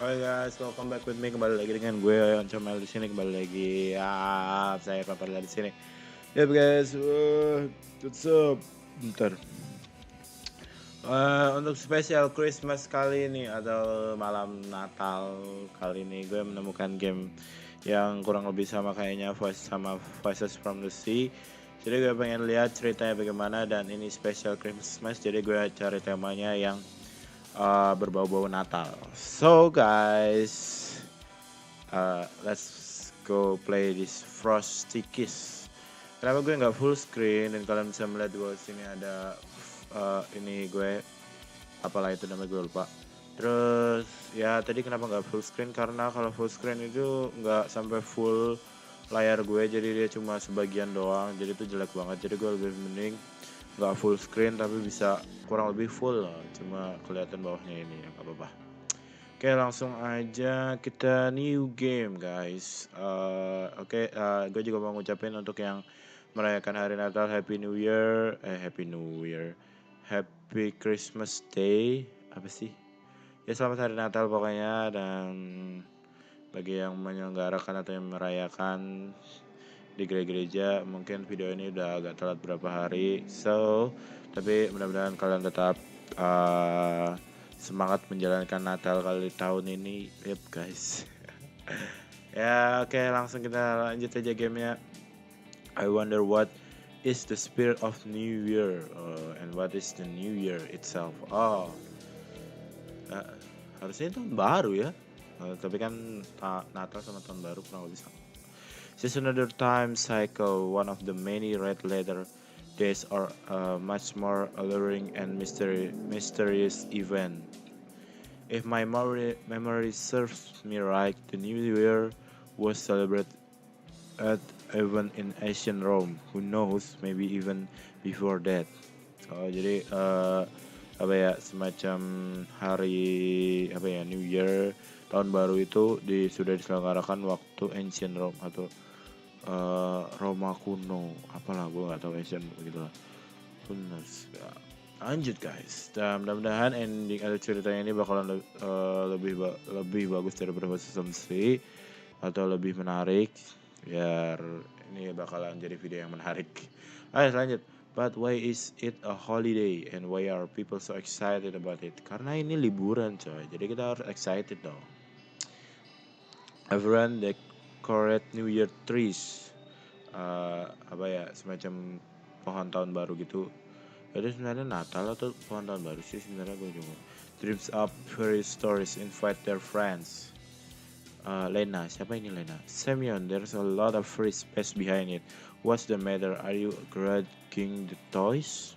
Hai guys, welcome back with me, kembali lagi dengan gue Oncomel di sini, kembali lagi. Saya Papa di sini. Yap guys, what's up? Bentar. Untuk spesial Christmas kali ini atau malam Natal kali ini, gue menemukan game yang kurang lebih sama kayaknya Voices from the Sea. Jadi gue pengen lihat ceritanya bagaimana, dan ini spesial Christmas, jadi gue cari temanya yang berbau-bau Natal. So guys, let's go play this Frosty Kiss. Kenapa gue nggak full screen, dan kalian bisa melihat gue sini ada ini gue apalah itu namanya, gue lupa. Terus ya tadi kenapa nggak full screen, karena kalau full screen itu nggak sampai full layar gue, jadi dia cuma sebagian doang, jadi itu jelek banget. Jadi gue lebih mending nggak full screen tapi bisa kurang lebih full lah, cuma kelihatan bawahnya ini ya, nggak apa-apa. Oke, langsung aja kita new game guys. Gue juga mau ngucapin untuk yang merayakan hari Natal, Happy New Year, Happy Christmas Day, apa sih? Ya selamat hari Natal pokoknya, dan bagi yang menyelenggarakan atau yang merayakan di gereja, mungkin video ini udah agak telat berapa hari, tapi mudah-mudahan kalian tetap semangat menjalankan Natal kali tahun ini, yep guys. Ya oke, langsung kita lanjut aja gamenya. I wonder what is the spirit of New Year, and what is the New Year itself. Uh, harusnya tahun baru ya, tapi kan Natal sama tahun baru kurang lebih sama. Just another time cycle, one of the many red letter days, are much more alluring and mysterious event. If my memory serves me right, the New Year was celebrated at even in ancient Rome. Who knows, maybe even before that. Jadi semacam hari New Year, tahun baru itu sudah diselenggarakan waktu ancient Rome atau Roma kuno, apalah gue nggak tahu ancient begitulah. Who knows. Ya. Lanjut guys, dan mudah-mudahan ending atau ceritanya ini bakalan lebih bagus daripada asumsi atau lebih menarik, biar ini bakalan jadi video yang menarik. Ayo lanjut. But why is it a holiday and why are people so excited about it? Karena ini liburan coy, jadi kita harus excited dong. Everyone decorate New Year trees, semacam pohon tahun baru gitu. Itu sebenarnya Natal atau pohon tahun baru sih sebenarnya, gue juga. Dreams up fairy stories, invite their friends. Lena, siapa ini Lena? Semyon, there's a lot of free space behind it. What's the matter? Are you grabbing the toys?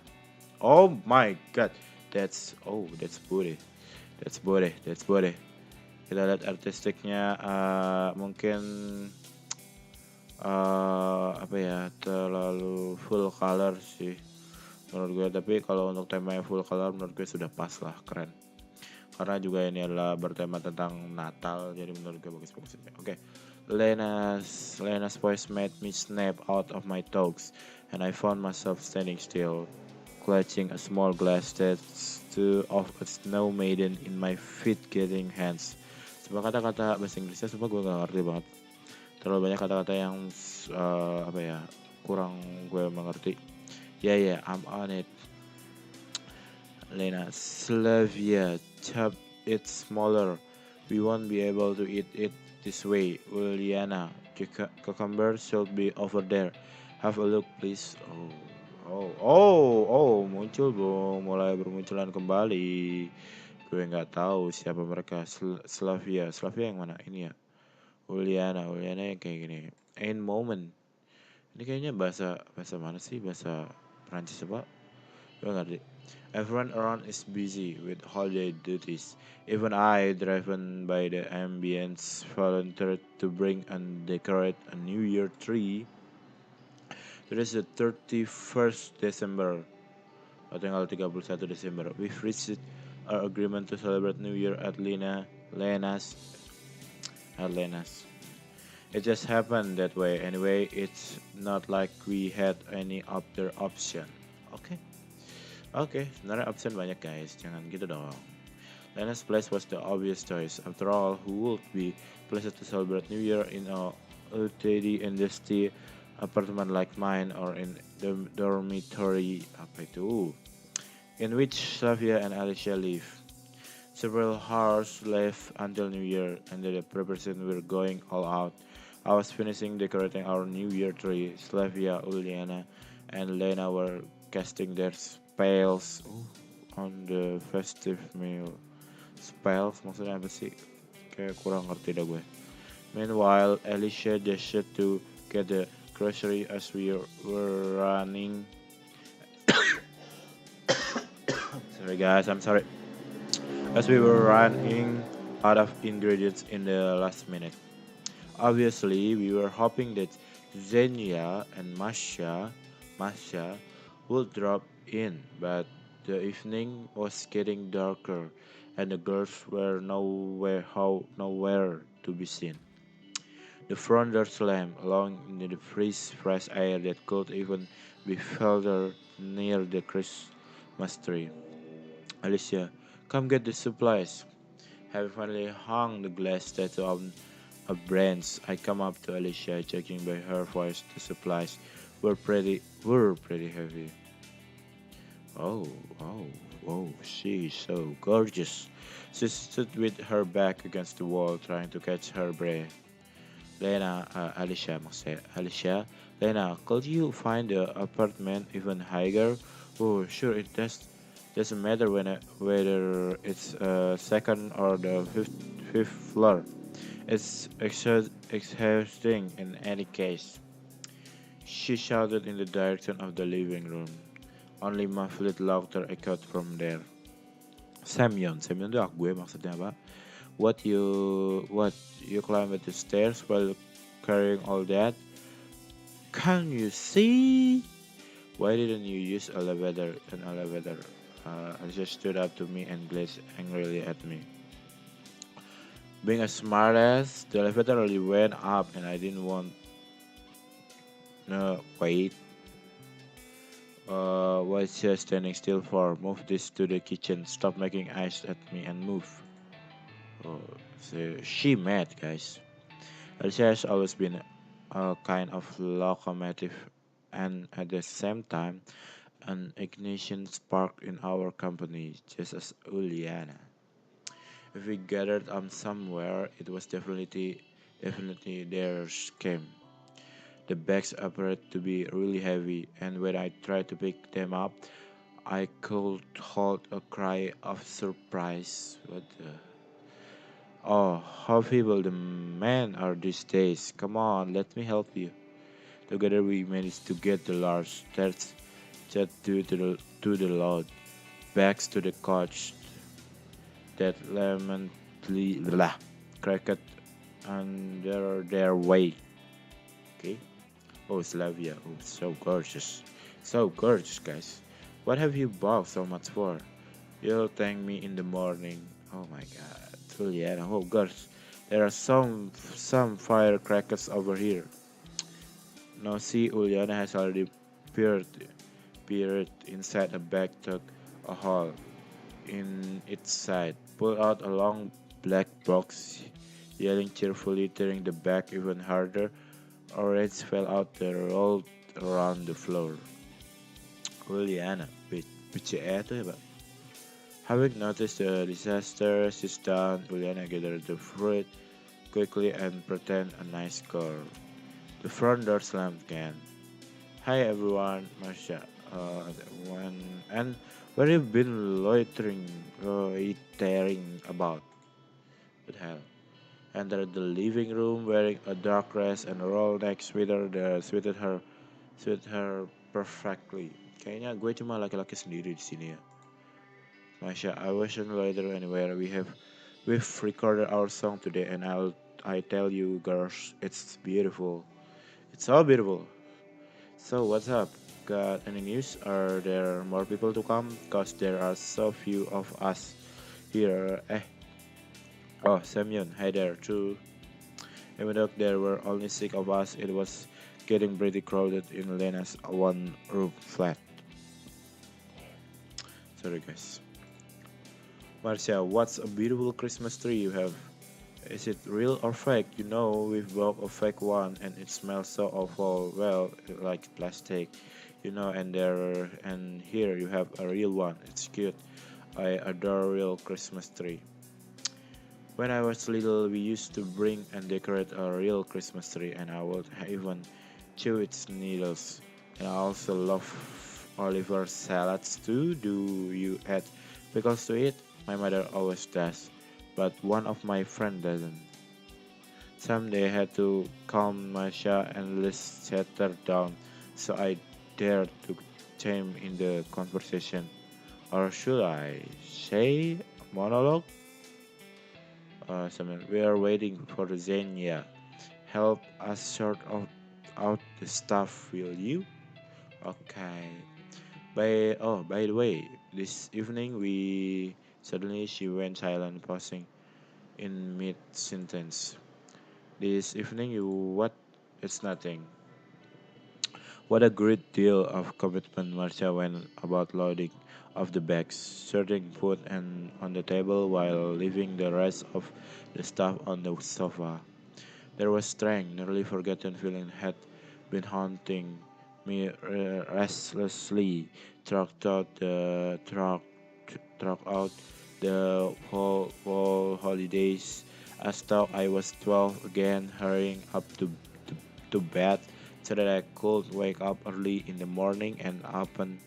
Oh my god, that's booty. That's booty. Kita lihat artistiknya, mungkin terlalu full color sih menurut gue, tapi kalau untuk temanya full color menurut gue sudah pas lah, keren. Karena juga ini adalah bertema tentang Natal, jadi menurut gue bagus-bagus aja. Oke. Lena's voice made me snap out of my toes, and I found myself standing still, clutching a small glass statue of a snow maiden in my feet getting hands. Sebuah kata-kata bahasa Inggrisnya semua gue gak ngerti banget. Terlalu banyak kata-kata yang kurang gue mengerti. Yeah, I'm on it. Lena, Slavia, chop it smaller. We won't be able to eat it this way. Uliana, cucumber should be over there. Have a look, please. Muncul bro, mulai bermunculan kembali. Gue nggak tahu siapa mereka. Slavia yang mana ini ya? Uliana yang kayak gini. Ain't moment. Ini kayaknya bahasa mana sih? Bahasa Prancis apa? Gue ngerti. Everyone around is busy with holiday duties. Even I, driven by the ambience, volunteered to bring and decorate a New Year tree. Today is the 31st December. Tanggal 31 Desember. We've reached our agreement to celebrate New Year at Lena's. It just happened that way. Anyway, it's not like we had any other option. Oke, sebenarnya option banyak guys, jangan gitu dong. Lena's place was the obvious choice. After all, who would be pleased to celebrate New Year in a LTD and dusty apartment like mine or in the dormitory apa itu, in which Slavia and Alicia live. Several hours left until New Year, and the preparations were going all out. I was finishing decorating our New Year tree. Slavia, Uliana, and Lena were casting their spells on the festive meal. Spells maksudnya apa sih? Kayak kurang ngerti dah gue. Meanwhile, Alicia dashed to get the grocery as we were running. Sorry guys, I'm sorry. As we were running out of ingredients in the last minute. Obviously, we were hoping that Xenia and Masha would drop in, but the evening was getting darker, and the girls were nowhere to be seen. The front door slammed, allowing in the fresh air that could even be felt near the Christmas tree. Alicia, come get the supplies. Having finally hung the glass statue on a branch, I come up to Alicia, checking by her voice the supplies were pretty heavy. Oh, oh, oh, she's so gorgeous. She stood with her back against the wall, trying to catch her breath. Alicia maksudnya. Alicia, Lena, could you find the apartment even higher? Oh, sure, it doesn't matter whether it's second or the fifth floor. It's exhausting in any case. She shouted in the direction of the living room. Only muffled laughter echoed from there. Semyon itu aku gue maksudnya apa? You climbed the stairs while carrying all that? Can you see? Why didn't you use an elevator? Alicia stood up to me and glanced angrily at me. Being a smartass, the elevator already went up and I didn't want. No, wait. What's she standing still for? Move this to the kitchen. Stop making eyes at me and move. Oh, so she mad, guys. Alicia has always been a kind of locomotive and at the same time an ignition spark in our company, just as Uliana. If we gathered somewhere, it was definitely their scheme. The bags appeared to be really heavy, and when I tried to pick them up, I could hold a cry of surprise. What the? Oh, how feeble the men are these days. Come on, let me help you. Together we managed to get the large stairs jet to the load, bags to the couch that lamentably cracked under their weight. Okay. Oh, Slavia. Oh, so gorgeous. So gorgeous, guys. What have you bought so much for? You'll thank me in the morning. Oh my god. Juliana. Oh, girls. There are some firecrackers over here. Now see, Uliana has already peered inside a bag, dug a hole in its side, pulled out a long black box, yelling cheerfully, tearing the bag even harder. Orange fell out and rolled around the floor. Juliana, BCE itu ya Pak. Having noticed the disaster, she's down. Juliana gathered the fruit quickly and pretend a nice girl. The front door slammed again. Hi everyone, Masha. And where have you been loitering about? What the hell? Entered the living room wearing a dark dress and a roll neck sweater that suited her perfectly. Kayaknya gue cuma laki-laki sendiri di sini ya. Masha, I wasn't loiter anywhere. We've recorded our song today, and I tell you, girls, it's beautiful. It's so beautiful. So what's up? Got any news? Are there more people to come? Cause there are so few of us here. Oh, Semyon, hi there too. Even though there were only 6 of us, it was getting pretty crowded in Lena's one-room flat. Sorry guys. Marcia, what's a beautiful Christmas tree you have? Is it real or fake? You know, we've bought a fake one and it smells so awful. Well, like plastic, and here you have a real one. It's cute. I adore real Christmas tree. When I was little, we used to bring and decorate a real Christmas tree, and I would even chew its needles. And I also love Oliver salads too. Do you add pickles to it? My mother always does, but one of my friends doesn't. Someday I had to calm Masha and Liz settle down, so I dared to chime in the conversation. Or should I say monologue? We are waiting for Xenia. Help us sort out the stuff, will you? Okay. By the way, this evening we suddenly she went silent, pausing in mid sentence. This evening you what? It's nothing. What a great deal of commitment Marcia went about loading of the bags, sorting food and on the table while leaving the rest of the stuff on the sofa. There was strange, nearly forgotten feeling had been haunting me restlessly throughout the whole holidays. I thought I was 12 again, hurrying up to bed so that I could wake up early in the morning and open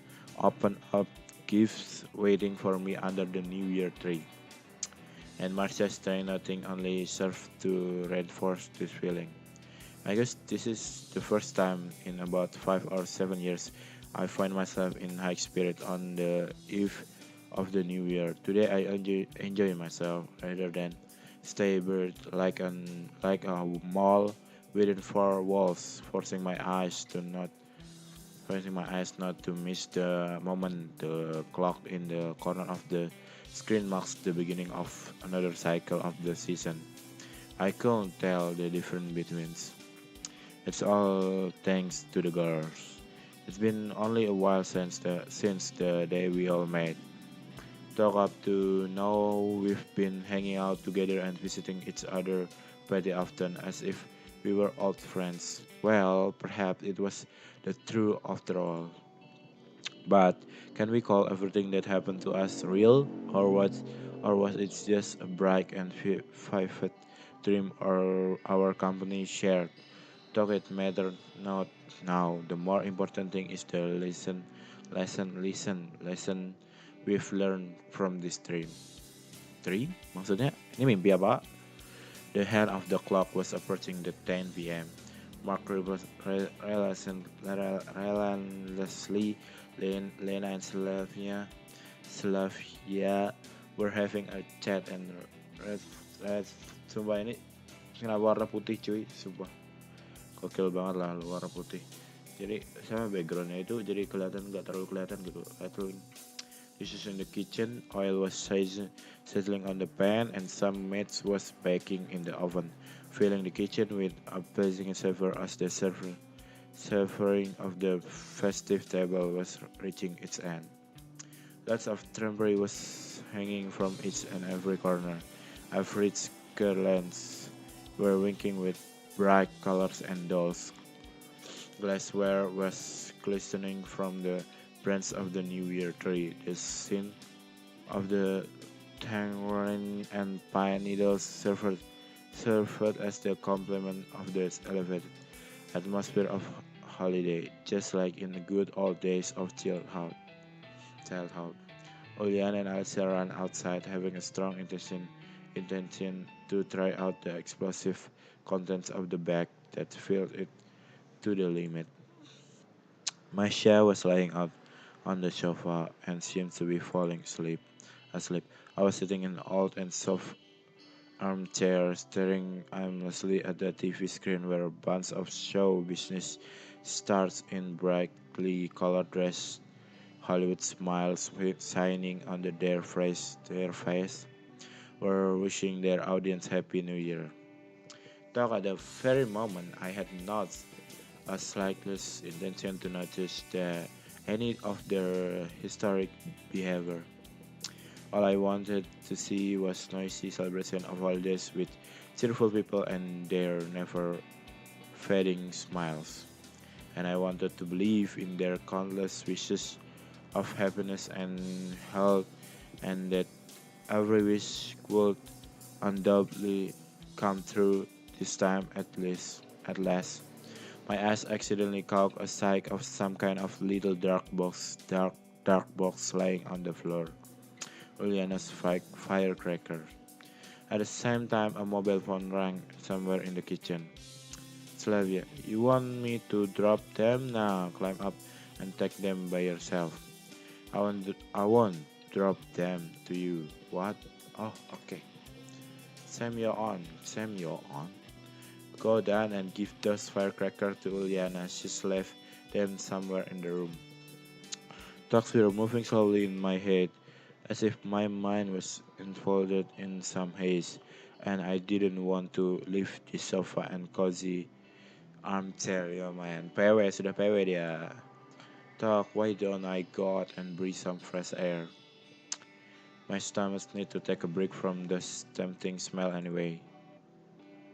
up gifts waiting for me under the New Year tree. And Marcia's trying nothing only served to reinforce this feeling. I guess this is the first time in about 5 or 7 years I find myself in high spirit on the eve of the new year. Today I enjoy myself rather than stay buried like a mall within four walls, forcing my eyes not to miss the moment the clock in the corner of the screen marks the beginning of another cycle of the season. I can't tell the difference between. It's all thanks to the girls. It's been only a while since the day we all met. Talk up to now we've been hanging out together and visiting each other pretty often as if we were old friends. Well, perhaps it was the truth after all. But can we call everything that happened to us real, or was it just a bright and vivid dream or our company shared? Talk it matter not now. The more important thing is the lesson we've learned from this dream. Dream? Maksudnya ini mimpi apa? The hand of the clock was approaching the 10 p.m. Mark relentlessly, Lena and Slavia were having a chat and red, red, sumpah ini kenapa warna putih cuy, sumpah gokil banget lah warna putih. Jadi sama backgroundnya itu jadi nggak terlalu kelihatan gitu. This is in the kitchen. Oil was sizzling on the pan, and some meat was baking in the oven, filling the kitchen with a pleasing savor as the savoring of the festive table was reaching its end. Lots of drapery was hanging from each and every corner. Average garlands were winking with bright colors and dolls. Glassware was glistening from the branch of the New Year tree. The scent of the tangerine and pine needles served as the complement of the elevated atmosphere of holiday, just like in the good old days of childhood. Olian and Alicia ran outside, having a strong intention to try out the explosive contents of the bag that filled it to the limit. Masha was lying out on the sofa and seemed to be falling asleep. I was sitting in an old and soft armchair, staring aimlessly at the TV screen where a bunch of show business stars in brightly colored dress, Hollywood smiles shining under their face, were wishing their audience Happy New Year. Talk at the very moment I had not a slightest intention to notice any of their historic behavior. All I wanted to see was noisy celebration of holidays with cheerful people and their never fading smiles. And I wanted to believe in their countless wishes of happiness and health, and that every wish would undoubtedly come true this time at least. At last, my eyes accidentally caught a sight of some kind of little dark box lying on the floor. Juliana's firecracker. At the same time, a mobile phone rang somewhere in the kitchen. Slavia, you want me to drop them now? Climb up and take them by yourself. I won't drop them to you. What? Oh, okay. Sam, you're on. Sam, you're on. Go down and give those firecrackers to Uliana. She's left them somewhere in the room. Thoughts were moving slowly in my head, as if my mind was enfolded in some haze, and I didn't want to leave the sofa and cozy armchair. Yo man, PW sudah PW dia. Talk, why don't I go out and breathe some fresh air? My stomach need to take a break from this tempting smell anyway.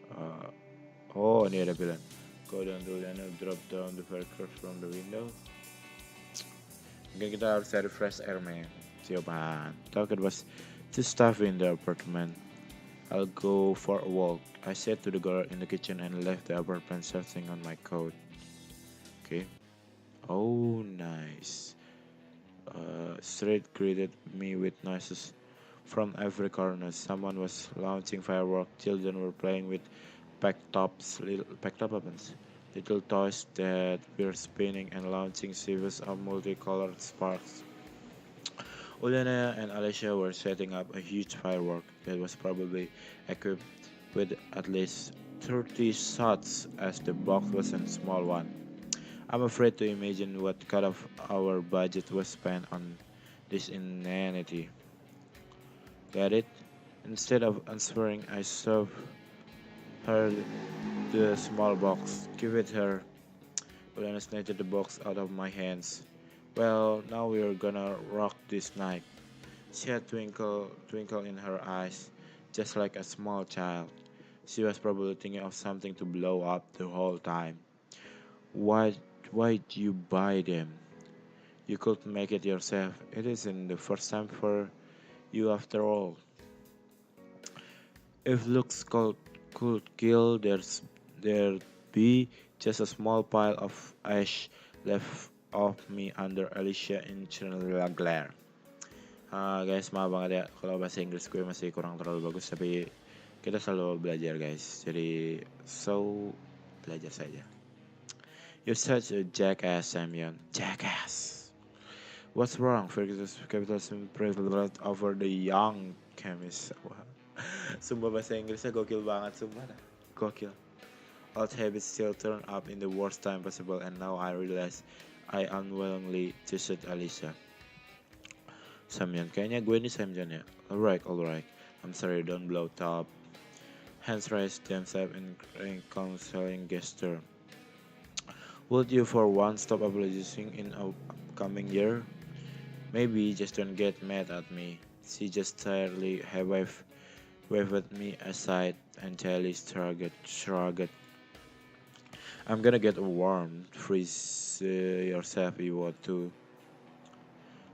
Uh, oh, ini ada bilang. Go down dulu and drop down the firecrackers from the window. Mungkin kita harus cari fresh air, man. Siapa? Talk, it was too stuffy in the apartment. I'll go for a walk. I said to the girl in the kitchen and left the apartment searching on my coat. Okay. Oh, nice. Street greeted me with noises from every corner. Someone was launching fireworks. Children were playing with packed up weapons. Little toys that were spinning and launching series of multicolored sparks. Ulena and Alicia were setting up a huge firework that was probably equipped with at least 30 shots, as the box was a small one. I'm afraid to imagine what kind of our budget was spent on this inanity. Get it? Instead of answering, I shoved her the small box. Give it her. Ulena snatched the box out of my hands. Well, now we're gonna rock this night. She had twinkle in her eyes, just like a small child. She was probably thinking of something to blow up the whole time. Why, why'd you buy them? You could make it yourself. It isn't the first time for you after all. If looks could kill, there'd be just a small pile of ash left of me under Alicia in glare. Guys, maaf banget ya kalau bahasa Inggris gue masih kurang terlalu bagus, tapi kita selalu belajar guys. Jadi belajar saja. You're such a jackass, Samyon. Jackass. What's wrong? Capitalism privilege over the young chemist. Sumpah bahasa Inggrisnya gokil banget, sumpah. Gokil. Old habits still turn up in the worst time possible, and now I realize I unwillingly choosed Alicia. Samyon, kayaknya gue ini Samyon ya. Alright. I'm sorry, don't blow top. Hands raised themselves in reconciling gesture. Would you for once stop apologizing in a upcoming year? Maybe just don't get mad at me. She just tiredly waved me aside and Charlie shrugged. I'm gonna get warm. Freeze yourself if you want to.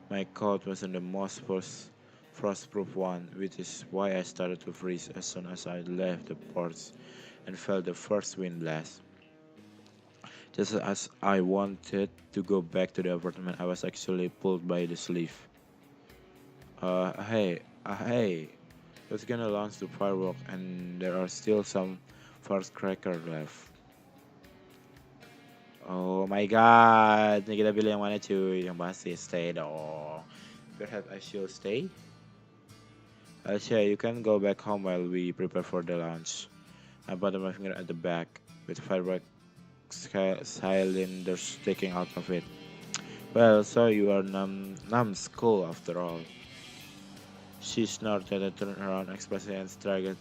My coat wasn't the most frostproof one, which is why I started to freeze as soon as I left the porch and felt the first wind blast. Just as I wanted to go back to the apartment, I was actually pulled by the sleeve. Hey, let's gonna launch the firework and there are still some firecracker left. Oh my god, ini kita pilih yang mana cuy? Yang pasti stay dong. Perhaps I should stay? Alicia, you can go back home while we prepare for the lunch. I put my finger at the back with firework cylinders sticking out of it. Well, so you are numbskull after all. She snorted and turned around expressing and tried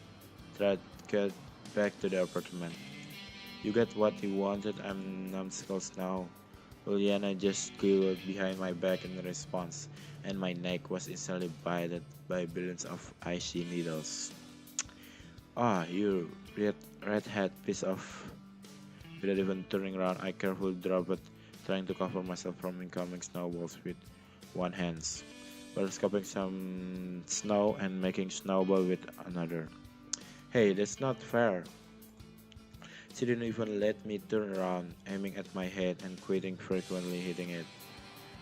get back to the apartment. You get what you wanted, I'm numbskulls now. Juliana just squealed behind my back in response, and my neck was instantly bited by billions of icy needles. Ah, you redhead piece of. Without even turning around, I carefully dropped it, trying to cover myself from incoming snowballs with one hand, while scooping some snow and making snowball with another. Hey, that's not fair. She didn't even let me turn around, aiming at my head and quitting frequently hitting it.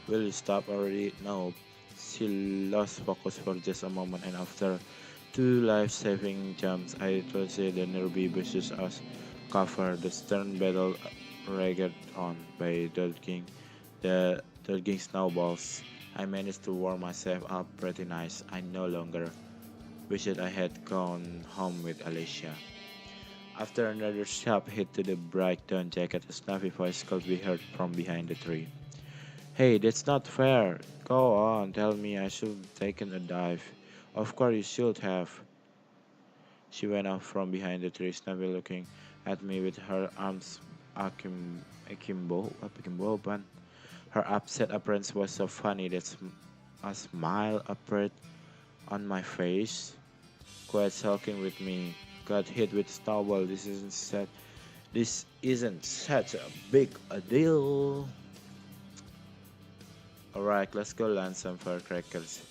Will you stop already? No. She lost focus for just a moment, and after two life-saving jumps, I told her the nearby bushes as cover. The stern battle raged on by dodging snowballs. I managed to warm myself up pretty nice. I no longer wished I had gone home with Alicia. After another sharp hit to the bright down jacket, a snappy voice could be heard from behind the tree. Hey, that's not fair. Go on, tell me I should have taken a dive. Of course you should have. She went up from behind the tree, snappy looking at me with her arms akimbo, pan. Her upset appearance was so funny that a smile appeared on my face. Quite sulking with me. Got hit with snowball. This isn't such a big a deal. Alright, let's go land some firecrackers.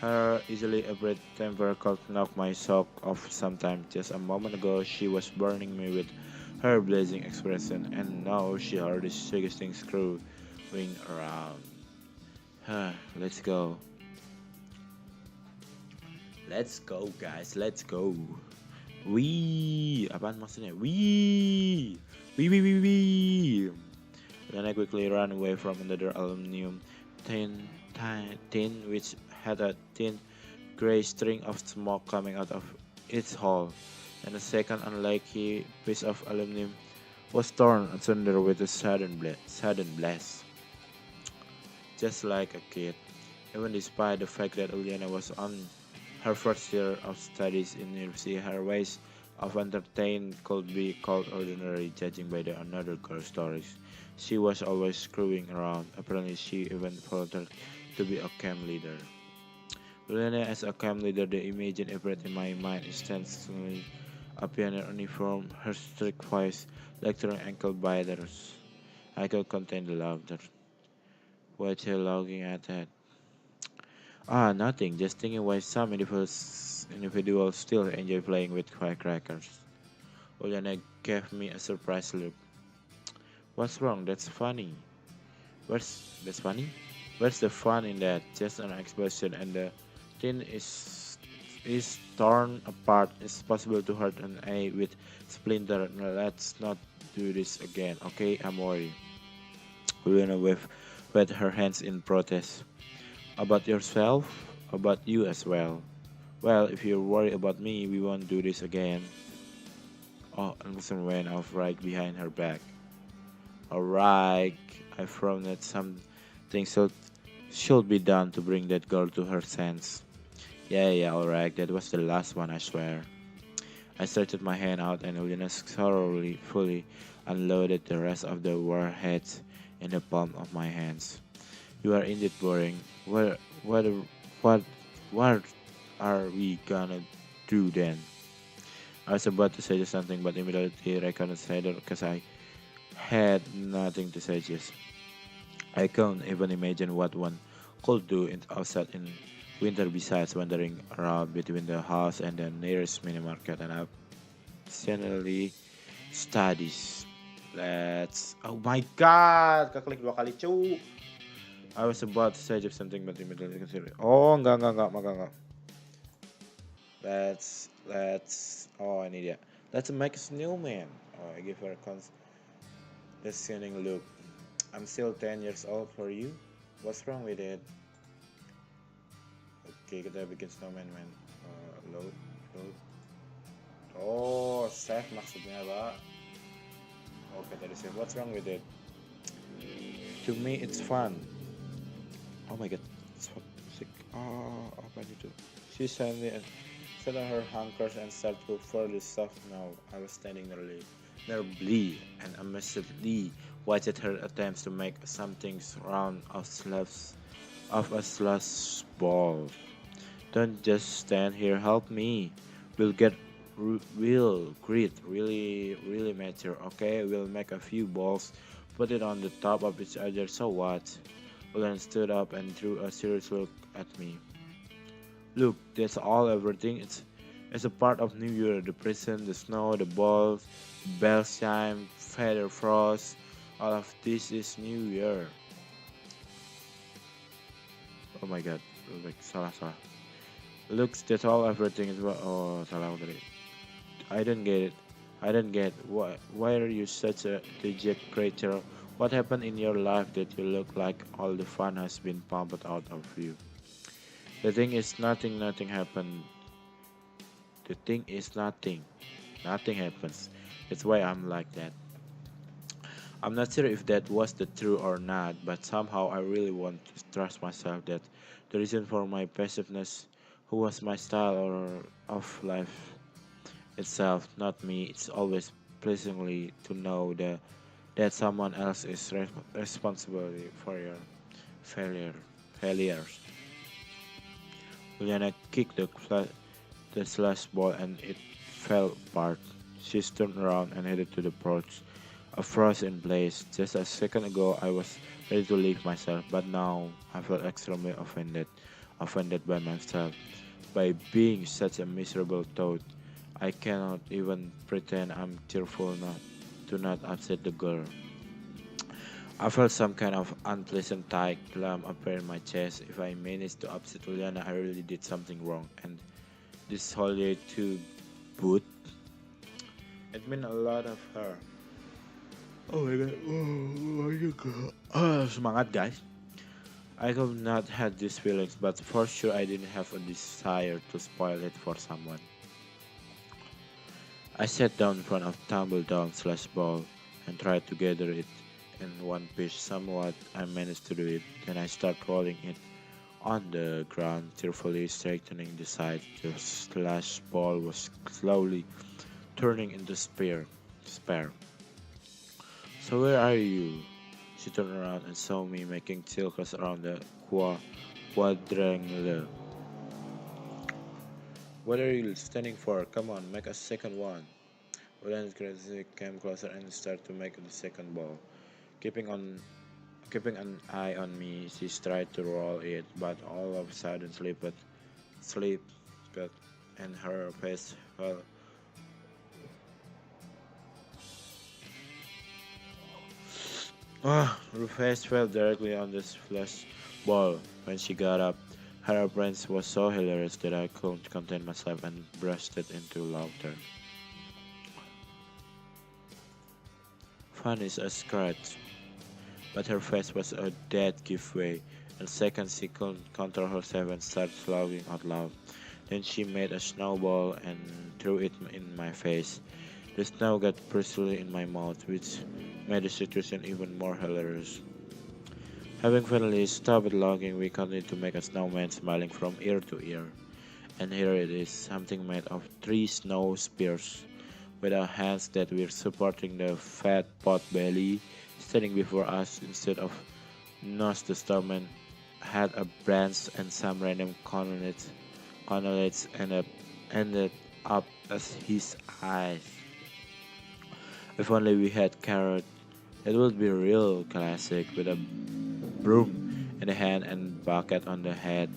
Her easily upbeat temper could knock my sock off sometime. Just a moment ago, she was burning me with her blazing expression, and now she heard the suggesting screw wing around. Let's go. Let's go, guys. Let's go. Wee, apaan maksudnya? Wee. Wee. Then I quickly ran away from another aluminum tin which had a thin gray string of smoke coming out of its hole, and a second unlucky piece of aluminum was torn asunder with a sudden blast. Just like a kid, even despite the fact that Uliana was on her first year of studies in university, her ways of entertain could be called ordinary, judging by the another girl stories. She was always screwing around. Apparently, she even volunteered to be a camp leader. Uliana as a camp leader, the image appeared in my mind instantly. A pioneer uniform, her strict voice, lecturing ankle biters. I could contain the laughter. What you looking at that? Ah, nothing. Just thinking why some individuals still enjoy playing with firecrackers. Uliana gave me a surprised look. What's wrong? That's funny. That's funny? Where's the fun in that? Just an explosion and the tin is torn apart. It's possible to hurt an eye with splinter. No, let's not do this again. Okay, I'm worried. Uliana waved her hands in protest. About yourself? About you as well. Well, if you're worried about me, we won't do this again. Oh, Anderson went off right behind her back. Alright, I frowned at something should be done to bring that girl to her sense. Yeah, alright, that was the last one, I swear. I stretched my hand out and Ulina fully unloaded the rest of the warheads in the palm of my hands. You are indeed boring. What, what, what are we gonna do then? I was about to say something, but immediately recognized because I had nothing to suggest. I can't even imagine what one could do outside in winter besides wandering around between the house and the nearest mini market and optionally studies. Oh my god, keklik 2 kali cu. I was about to suggest something but immediately considered. Oh enggak. Oh ini dia. Let's make a snowman. Oh, I give her a condescending look. I'm still 10 years old for you. What's wrong with it? Oke, kita bikin snowman, man. Load. Oh, save maksudnya, Pak. Oke, tadi save. What's wrong with it? To me, it's fun. Oh my god, it's sick. Oh, apa itu? She suddenly set on her hunkers and started to further soft now. I was standing nervously and amazedly watched her attempts to make something round of a slush ball. Don't just stand here, help me. We'll get we'll grit really matter, okay? We'll make a few balls, put it on the top of each other, so what? Ulan stood up and threw a serious look at me. Look, that's all everything. It's a part of New Year, the present, the snow, the balls, bells chime, feather frost. All of this is New Year. Oh my god. Like, salah. Looks, that's all everything is what. Oh, salah tadi. I don't get it. I don't get why are you such a dejected creature? What happened in your life that you look like all the fun has been pumped out of you? The thing is nothing happened. The thing is nothing. Nothing happens. That's why I'm like that. I'm not sure if that was the truth or not, but somehow I really want to trust myself that the reason for my passiveness, who was my style or of life itself, not me. It's always pleasingly to know that someone else is responsible for your failure failures. Juliana kicked the slash ball and it fell apart. She turned around and headed to the porch. A frost in place. Just a second ago I was ready to leave myself, but now I felt extremely offended by myself. By being such a miserable toad, I cannot even pretend I'm cheerful enough to not upset the girl. I felt some kind of unpleasant tight lump appear in my chest. If I managed to upset Juliana, I really did something wrong. And this holiday to boot, it meant a lot of her. Oh my god, oh my god. Semangat guys. I could not had these feelings, but for sure I didn't have a desire to spoil it for someone. I sat down in front of tumble down slash ball and tried to gather it in one piece. Somewhat I managed to do it. Then I started rolling it on the ground, tearfully straightening the side. The slash ball was slowly turning into spare. So where are you? She turned around and saw me making circles around the quadrangle. What are you standing for? Come on, make a second one. Ulan gradually came closer and started to make the second ball. Keeping on keeping an eye on me, she tried to roll it, but all of a sudden slipped, and her face fell. Her face fell directly on this flash ball. When she got up, her appearance was so hilarious that I couldn't contain myself and bursted into laughter. Fun is a scratch, but her face was a dead giveaway. In seconds she couldn't control herself and started laughing out loud. Then she made a snowball and threw it in my face. The snow got bristly in my mouth, which made the situation even more hilarious. Having finally stopped laughing, we continued to make a snowman smiling from ear to ear. And here it is, something made of three snow spears, with our hands that were supporting the fat pot belly standing before us instead of nose. The snowman had a branch and some random connellets ended up as his eyes. If only we had carrot, it would be a real classic with a broom in the hand and bucket on the head.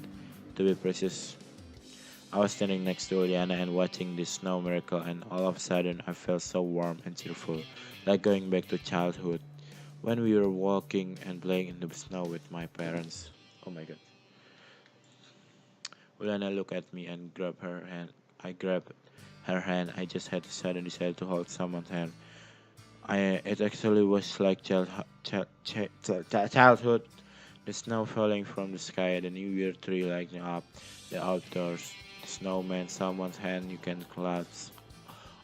To be precise, I was standing next to Liana and watching this snow miracle, and all of a sudden I felt so warm and cheerful, like going back to childhood when we were walking and playing in the snow with my parents. Oh my god. Liana looked at me and grabbed her hand. I grabbed her hand. I just had a sudden desire to hold someone's hand. It actually was like childhood. The snow falling from the sky, the New Year tree lighting up, the outdoors, the snowman, someone's hand you can clasp.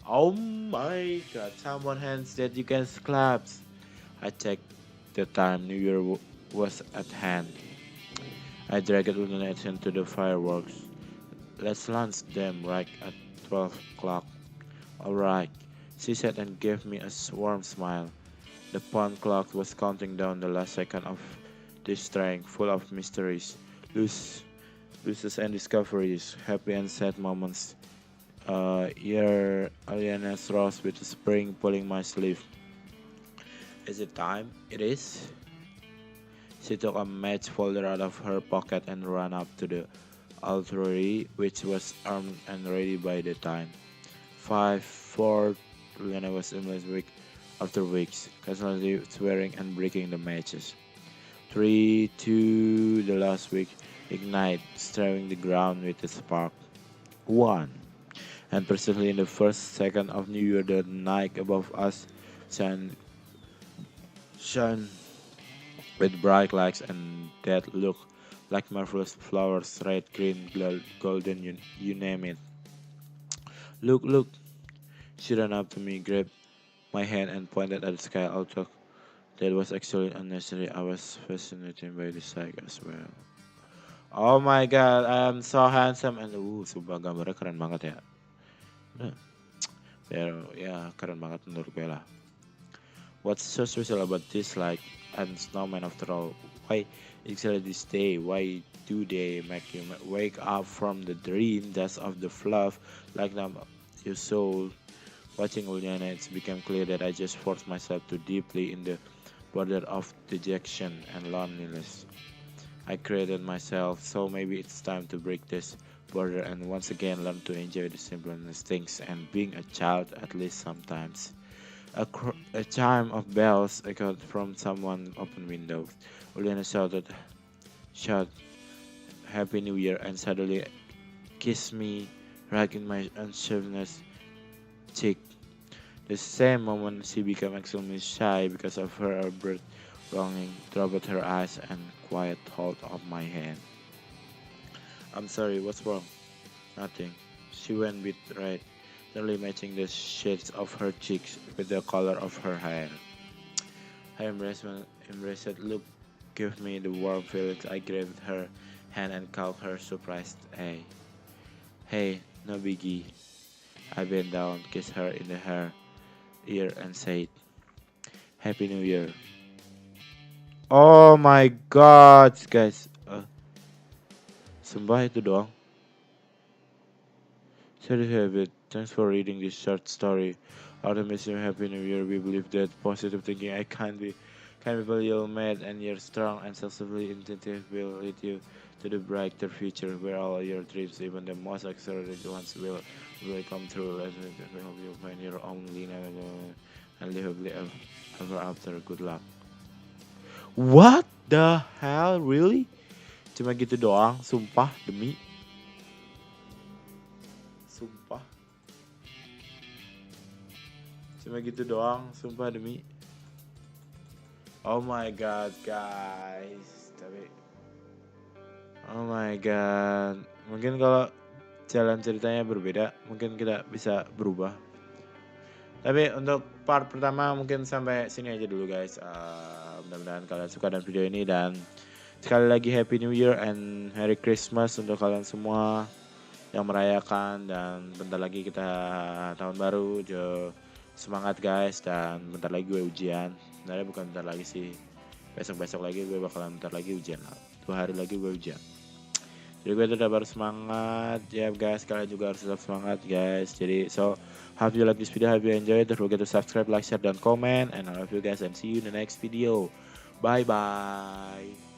Oh my god, someone's hands that you can clasp. I checked the time, New Year was at hand. I dragged Ulunation to the fireworks. Let's launch them right at 12 o'clock. Alright, she said and gave me a warm smile. The pond clock was counting down the last second of this train, full of mysteries. Loose losses and discoveries, happy and sad moments. Here, Aliana's rose with the spring pulling my sleeve. Is it time? It is. She took a match folder out of her pocket and ran up to the altar, which was armed and ready by the time. 5, 4, Liana was almost week after weeks, constantly swearing and breaking the matches. 3, 2, the last week, ignite, stirring the ground with a spark. 1. And presently in the first second of New Year, the night above us shone with bright lights and that look like marvelous flowers, red, green, golden, you name it. Look, look! She ran up to me, grabbed my hand, and pointed at the sky outlook. That was actually unnecessary. I was fascinated by the sight as well. Oh my god, I am so handsome and sumpah gambarnya keren banget ya. Nah, pero ya keren banget menurut gue lah. What's so special about this like and snowman after all? Why exactly this day? Why do they make you wake up from the dream dust of the fluff like them your soul? Watching Uliana, it's become clear that I just forced myself too deeply in the border of dejection and loneliness. I created myself, so maybe it's time to break this border and once again learn to enjoy the simplest things and being a child at least sometimes. A chime of bells echoed from someone's open window. Uliana shout, Happy New Year, and suddenly kissed me right in my unshaveness cheek. The same moment she became extremely shy because of her outburst, longing, dropped her eyes and quiet hold of my hand. I'm sorry, what's wrong? Nothing. She went bit red, nearly matching the shades of her cheeks with the color of her hair. Her embraced look gave me the warm feelings. I grabbed her hand and called her surprised. Hey, no biggie. I bent down, kissed her in the hair, ear, and said, Happy New Year. Oh my god, guys. Sumpah itu doang. Sorry, Habit. Thanks for reading this short story. Optimism, Happy New Year. We believe that positive thinking I can be you'll mad and your strong and selflessly intentive will lead you to the brighter future where all your dreams, even the most extraordinary ones, will come true. Let me help you find your own and live happily ever after. Good luck. What the hell, really? Cuma gitu doang, sumpah demi. Sumpah. Cuma gitu doang, sumpah demi. Oh my god, guys. Oh my god. Mungkin kalau jalan ceritanya berbeda, mungkin kita bisa berubah. Tapi untuk part pertama mungkin sampai sini aja dulu guys. Mudah-mudahan kalian suka dengan video ini dan sekali lagi Happy New Year and Merry Christmas untuk kalian semua yang merayakan dan bentar lagi kita tahun baru. Semangat guys dan bentar lagi gue ujian. Sebenarnya bukan bentar lagi sih. Besok-besok lagi gue bakalan bentar lagi ujian. 2 hari lagi gue ujian. Jadi gue tetap harus semangat ya guys, kalian juga harus tetap semangat guys. Jadi hope you like this video, hope you enjoy it. Don't forget to subscribe, like, share, dan comment. And I love you guys and see you in the next video. Bye bye.